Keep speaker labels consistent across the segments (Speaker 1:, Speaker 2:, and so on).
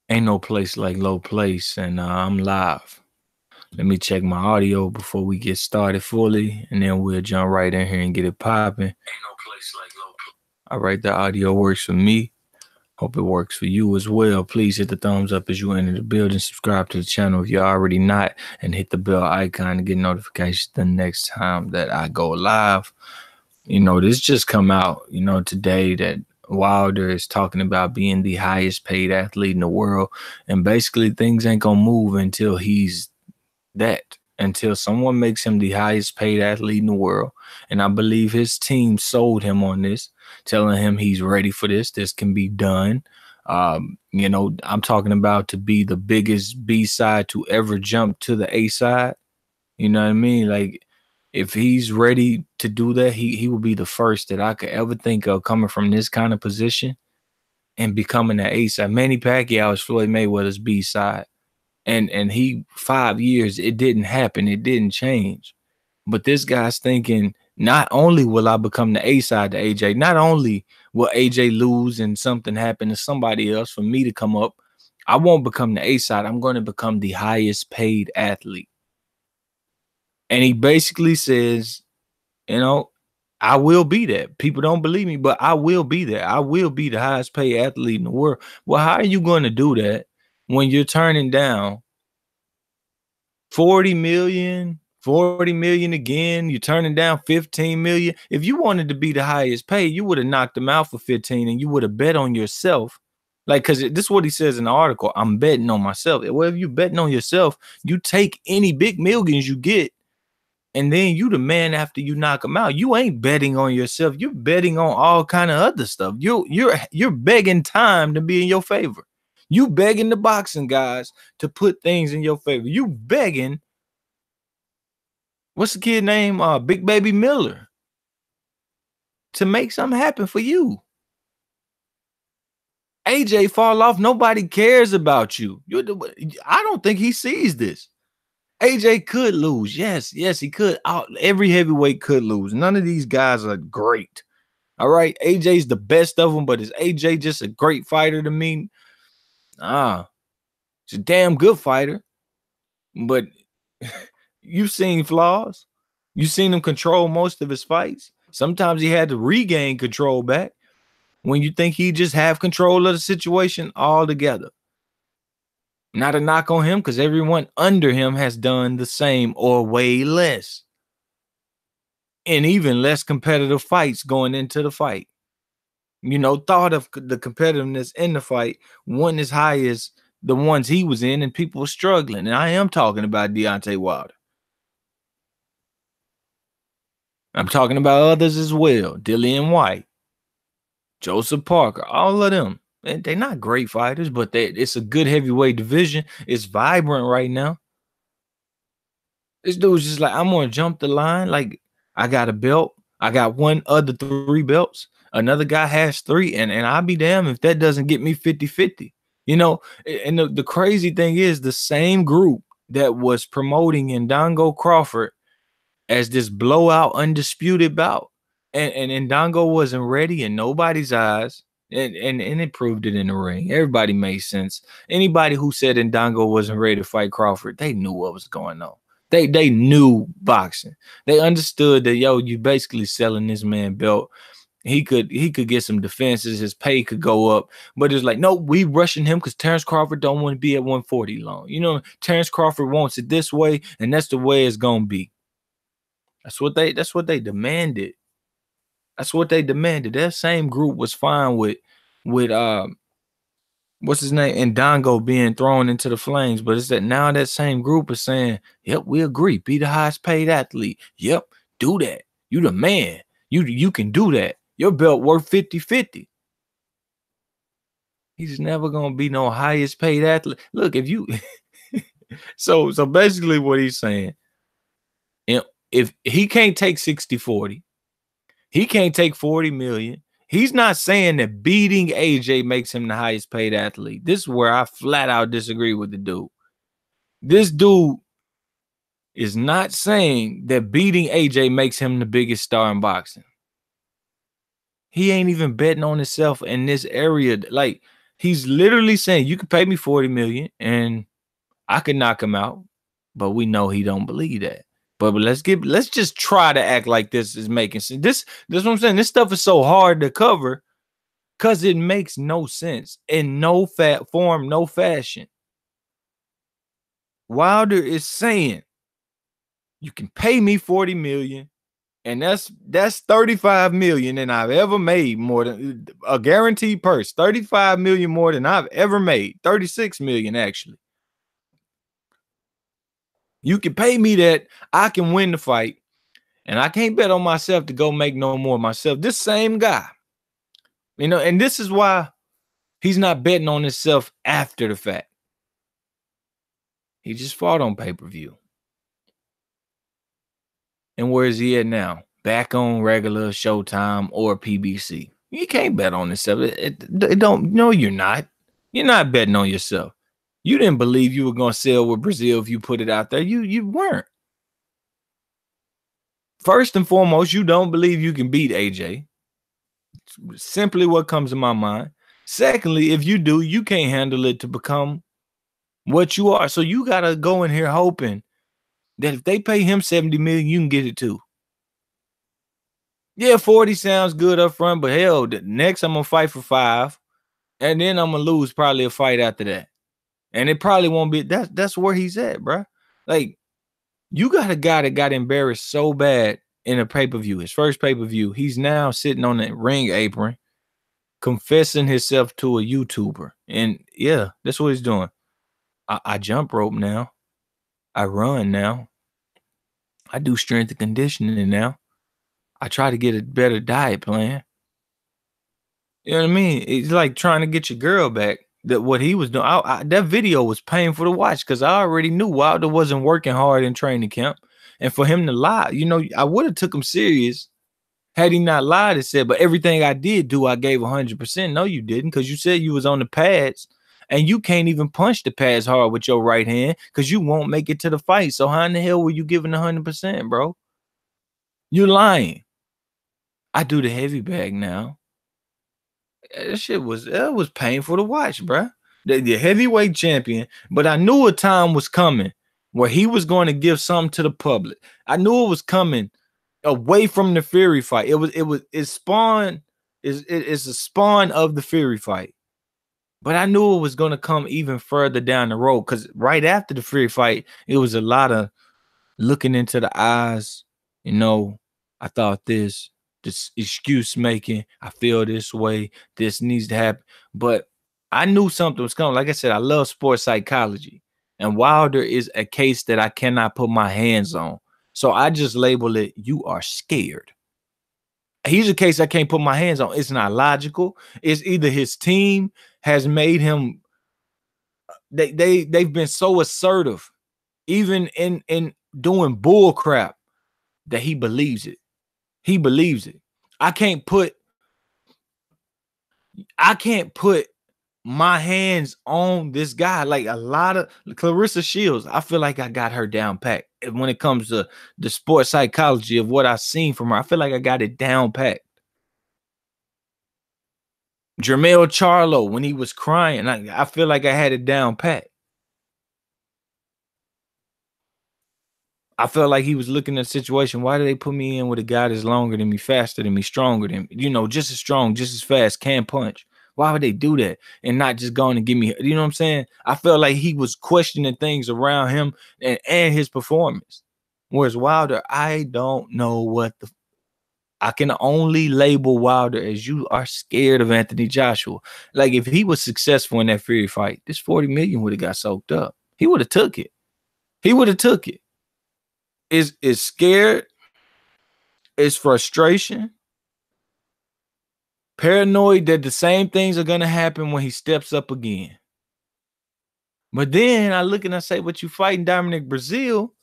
Speaker 1: Ain't no place like low place, and I'm live. Let me check my audio before we get started fully, and then we'll jump right in here and get it popping. Ain't no place like low place. All right, the audio works for me. Hope it works for you as well. Please hit the thumbs up as you enter the building. Subscribe to the channel if you're already not, and hit the bell icon to get notifications the next time that I go live. This just come out, today that Wilder is talking about being the highest paid athlete in the world. And basically things ain't gonna move until he's until someone makes him the highest paid athlete in the world. And I believe his team sold him on this, telling him he's ready for this. This can be done. I'm talking about to be the biggest B side to ever jump to the A side. You know what I mean? Like, if he's ready to do that, he will be the first that I could ever think of coming from this kind of position and becoming an A side. Manny Pacquiao is Floyd Mayweather's B side. And he 5 years, it didn't happen. It didn't change. But this guy's thinking, not only will I become the A side to AJ, not only will AJ lose and something happen to somebody else for me to come up, I won't become the A side. I'm going to become the highest paid athlete. And he basically says, I will be that. People don't believe me, but I will be that. I will be the highest paid athlete in the world. Well, how are you going to do that when you're turning down 40 million again? You're turning down 15 million. If you wanted to be the highest paid, you would have knocked them out for 15 and you would have bet on yourself. Like, because this is what he says in the article. I'm betting on myself. Well, if you're betting on yourself, you take any big millions you get, and then you the man after you knock them out. You ain't betting on yourself. You're betting on all kind of other stuff. You're begging time to be in your favor. You begging the boxing guys to put things in your favor. You begging, what's the kid name? Big Baby Miller, to make something happen for you. AJ fall off. Nobody cares about you. I don't think he sees this. AJ could lose. Yes, he could. Every heavyweight could lose. None of these guys are great. All right. AJ's the best of them, but is AJ just a great fighter to me? He's a damn good fighter. But you've seen flaws. You've seen him control most of his fights. Sometimes he had to regain control back when you think he just have control of the situation altogether. Not a knock on him, because everyone under him has done the same or way less. And even less competitive fights going into the fight. Thought of the competitiveness in the fight wasn't as high as the ones he was in, and people were struggling. And I am talking about Deontay Wilder. I'm talking about others as well. Dillian White, Joseph Parker, all of them. They're not great fighters, but it's a good heavyweight division. It's vibrant right now. This dude's just like, I'm going to jump the line. Like, I got a belt. I got one other 3 belts. Another guy has 3. And I'll be damned if that doesn't get me 50-50. And the crazy thing is, the same group that was promoting Indongo Crawford as this blowout undisputed bout, and Indongo wasn't ready in nobody's eyes, and it proved it in the ring. Everybody made sense. Anybody who said Indongo wasn't ready to fight Crawford, they knew what was going on. They knew boxing. They understood that, you basically selling this man belt. He could get some defenses. His pay could go up. But it's like, no, we rushing him because Terrence Crawford don't want to be at 140 long. Terrence Crawford wants it this way, and that's the way it's gonna be. That's what they demanded. That's what they demanded. That same group was fine with what's his name, Indongo being thrown into the flames. But it's that now that same group is saying, yep, we agree. Be the highest paid athlete. Yep, do that. You the man. You can do that. Your belt worth 50-50. He's never gonna be no highest paid athlete. Look, if you so basically what he's saying, if he can't take 60-40, he can't take 40 million. He's not saying that beating AJ makes him the highest paid athlete. This is where I flat out disagree with the dude. This dude is not saying that beating AJ makes him the biggest star in boxing. He ain't even betting on himself in this area. Like, He's literally saying you can pay me 40 million and I could knock him out, but we know he don't believe that. But let's just try to act like this is making sense. This what I'm saying. This stuff is so hard to cover because it makes no sense in no form, no fashion. Wilder is saying you can pay me 40 million, and that's 35 million than I've ever made, more than a guaranteed purse. 35 million more than I've ever made. 36 million actually. You can pay me that, I can win the fight, and I can't bet on myself to go make no more myself. This same guy, and this is why he's not betting on himself after the fact. He just fought on pay-per-view. And where is he at now? Back on regular Showtime or PBC. You can't bet on yourself. It don't. No, you're not. You're not betting on yourself. You didn't believe you were going to sell with Brazil if you put it out there. You weren't. First and foremost, you don't believe you can beat AJ. It's simply what comes to my mind. Secondly, if you do, you can't handle it to become what you are. So you got to go in here hoping that if they pay him 70 million, you can get it too. Yeah, 40 sounds good up front, but hell, next I'm going to fight for 5, and then I'm going to lose probably a fight after that. And it probably won't be, that's where he's at, bro. Like, you got a guy that got embarrassed so bad in a pay-per-view, his first pay-per-view. He's now sitting on the ring apron, confessing himself to a YouTuber. And yeah, that's what he's doing. I jump rope now. I run now. I do strength and conditioning now. I try to get a better diet plan. You know what I mean? It's like trying to get your girl back. That what he was doing. That video was painful to watch because I already knew Wilder wasn't working hard in training camp. And for him to lie, I would have took him serious had he not lied and said, but everything I did do, I gave 100%. No, you didn't, because you said you was on the pads and you can't even punch the pads hard with your right hand because you won't make it to the fight. So how in the hell were you giving 100%, bro? You're lying. I do the heavy bag now. That shit was painful to watch, bro. The heavyweight champion, but I knew a time was coming where he was going to give something to the public. I knew it was coming away from the Fury fight. It's a spawn of the Fury fight. But I knew it was going to come even further down the road because right after the Fury fight, it was a lot of looking into the eyes. I thought this excuse making. I feel this way. This needs to happen. But I knew something was coming. Like I said, I love sports psychology. And Wilder is a case that I cannot put my hands on. So I just label it, you are scared. He's a case I can't put my hands on. It's not logical. It's either his team has made him, they've been so assertive, even in doing bull crap, that he believes it. He believes it. I can't put my hands on this guy. Like a lot of Clarissa Shields, I feel like I got her down pat. When it comes to the sports psychology of what I've seen from her, I feel like I got it down pat. Jermell Charlo, when he was crying, I feel like I had it down pat. I felt like he was looking at the situation. Why did they put me in with a guy that's longer than me, faster than me, stronger than me, just as strong, just as fast, can punch? Why would they do that and not just going to give me, you know what I'm saying? I felt like he was questioning things around him and his performance. Whereas Wilder, I don't know I can only label Wilder as you are scared of Anthony Joshua. Like if he was successful in that Fury fight, this 40 million would have got soaked up. He would have took it. He would have took it. Is scared, is frustration, paranoid that the same things are going to happen when he steps up again. But then I look and I say, but you fighting Dominic Brazil,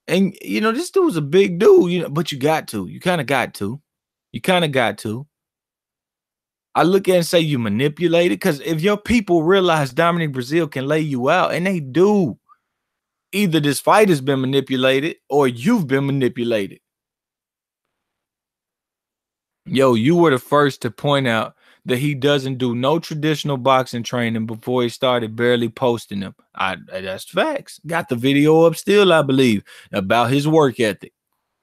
Speaker 1: and this dude's a big dude, but you got to. You kind of got to. You kind of got to. I look at it and say you manipulated, because if your people realize Dominic Brazil can lay you out, and they do, either this fight has been manipulated or you've been manipulated. Yo, you were the first to point out that he doesn't do no traditional boxing training before he started barely posting them. That's facts. Got the video up still, I believe, about his work ethic.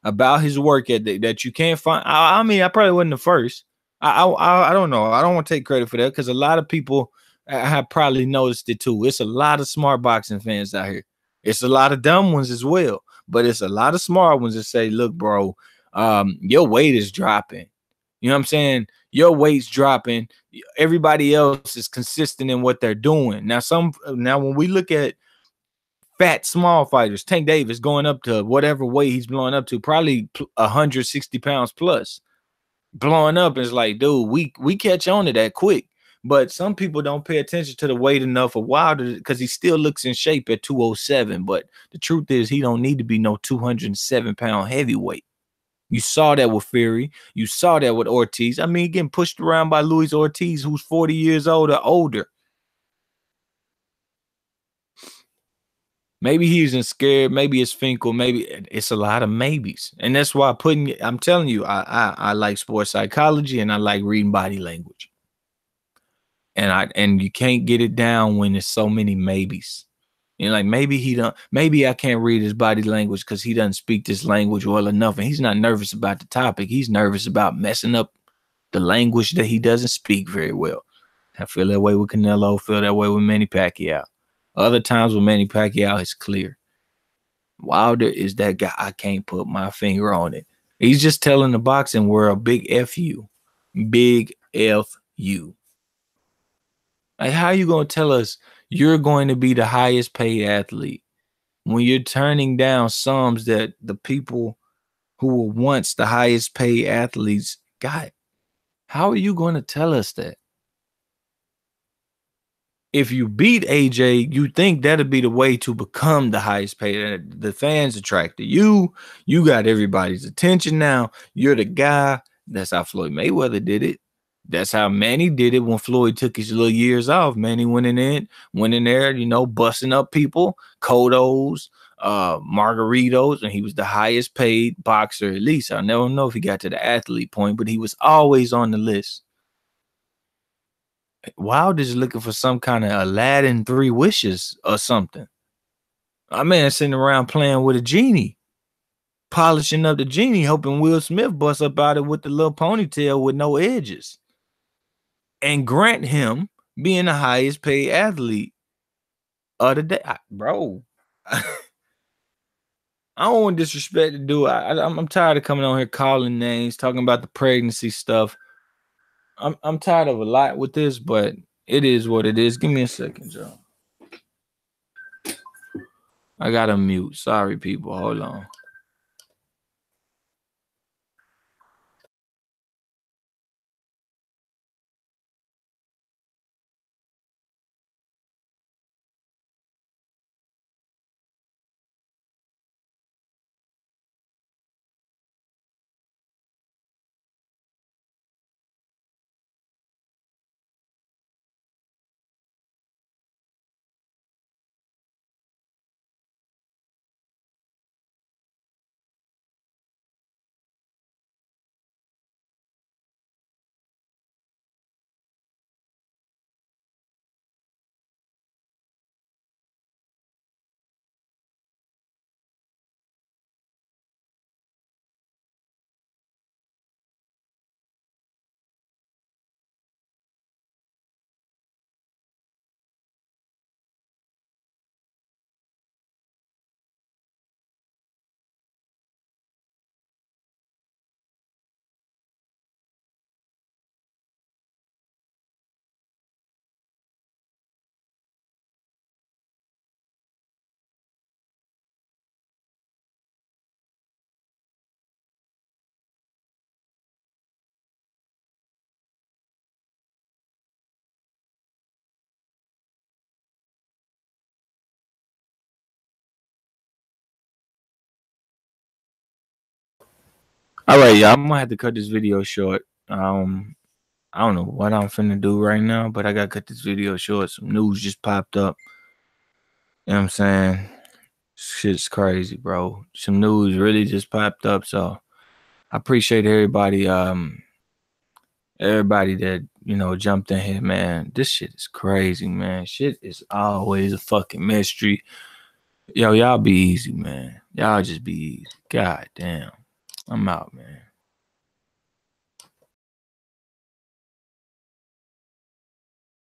Speaker 1: About his work ethic that you can't find. I mean, I probably wasn't the first. I don't know. I don't want to take credit for that because a lot of people have probably noticed it too. It's a lot of smart boxing fans out here. It's a lot of dumb ones as well, but it's a lot of smart ones that say, "Look, bro, your weight is dropping. You know what I'm saying? Your weight's dropping. Everybody else is consistent in what they're doing. Now when we look at fat small fighters, Tank Davis going up to whatever weight he's blowing up to, probably 160 pounds plus, blowing up is like, dude, we catch on to that quick. But some people don't pay attention to the weight enough of Wilder because he still looks in shape at 207. But the truth is, he don't need to be no 207-pound heavyweight. You saw that with Fury. You saw that with Ortiz. I mean, getting pushed around by Luis Ortiz, who's 40 years old or older. Maybe he isn't scared. Maybe it's Finkel. Maybe it's a lot of maybes. And that's why I'm telling you, I like sports psychology and I like reading body language. And you can't get it down when there's so many maybes. You know, like maybe I can't read his body language because he doesn't speak this language well enough. And he's not nervous about the topic. He's nervous about messing up the language that he doesn't speak very well. I feel that way with Canelo, feel that way with Manny Pacquiao. Other times with Manny Pacquiao, it's clear. Wilder is that guy. I can't put my finger on it. He's just telling the boxing world, big F you. Big F you. Like, how are you going to tell us you're going to be the highest paid athlete when you're turning down sums that the people who were once the highest paid athletes got? How are you going to tell us that? If you beat AJ, you think that'd be the way to become the highest paid. The fans attracted you. You got everybody's attention now. You're the guy. That's how Floyd Mayweather did it. That's how Manny did it when Floyd took his little years off. Manny went in there, you know, busting up people, Kodos, Margaritos, and he was the highest paid boxer, at least. I'll never know if he got to the athlete point, but he was always on the list. Wilder's looking for some kind of Aladdin 3 wishes or something. My man sitting around playing with a genie, polishing up the genie, hoping Will Smith busts up out it with the little ponytail with no edges and grant him being the highest paid athlete of the day. Bro, I don't want disrespect to do it. I'm tired of coming on here calling names, talking about the pregnancy stuff. I'm tired of a lot with this, but it is what it is. Give me a second, Joe. I gotta mute. Sorry, people. Hold on. All right, y'all. I'm gonna have to cut this video short. I don't know what I'm finna do right now, but I gotta cut this video short. Some news just popped up. You know what I'm saying? Shit's crazy, bro. Some news really just popped up. So I appreciate everybody Everybody that, you know, jumped in here, man, this shit is crazy, man. Shit is always a fucking mystery. Yo, y'all be easy, man. Y'all just be easy. God damn. I'm out, man.